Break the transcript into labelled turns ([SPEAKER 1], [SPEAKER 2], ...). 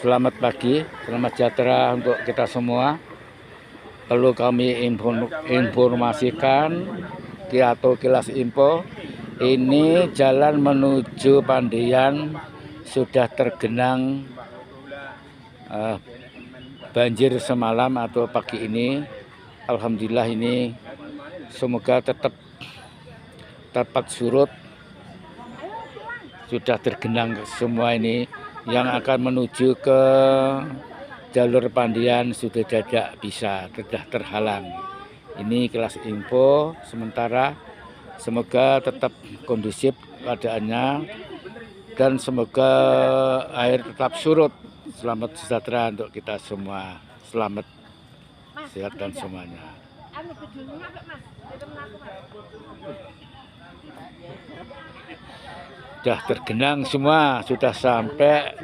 [SPEAKER 1] Selamat pagi, selamat sejahtera untuk kita semua. Perlu kami informasikan atau kilas info, ini jalan menuju Pandian sudah tergenang banjir semalam atau pagi ini. Alhamdulillah ini semoga tetap surut. Sudah tergenang semua ini. Yang akan menuju ke jalur Pandian sudah tidak bisa, sudah terhalang. Ini kelas info sementara. Semoga tetap kondusif keadaannya dan semoga air tetap surut. Selamat sejahtera untuk kita semua. Selamat sehat dan semuanya. Sudah tergenang semua, sudah sampai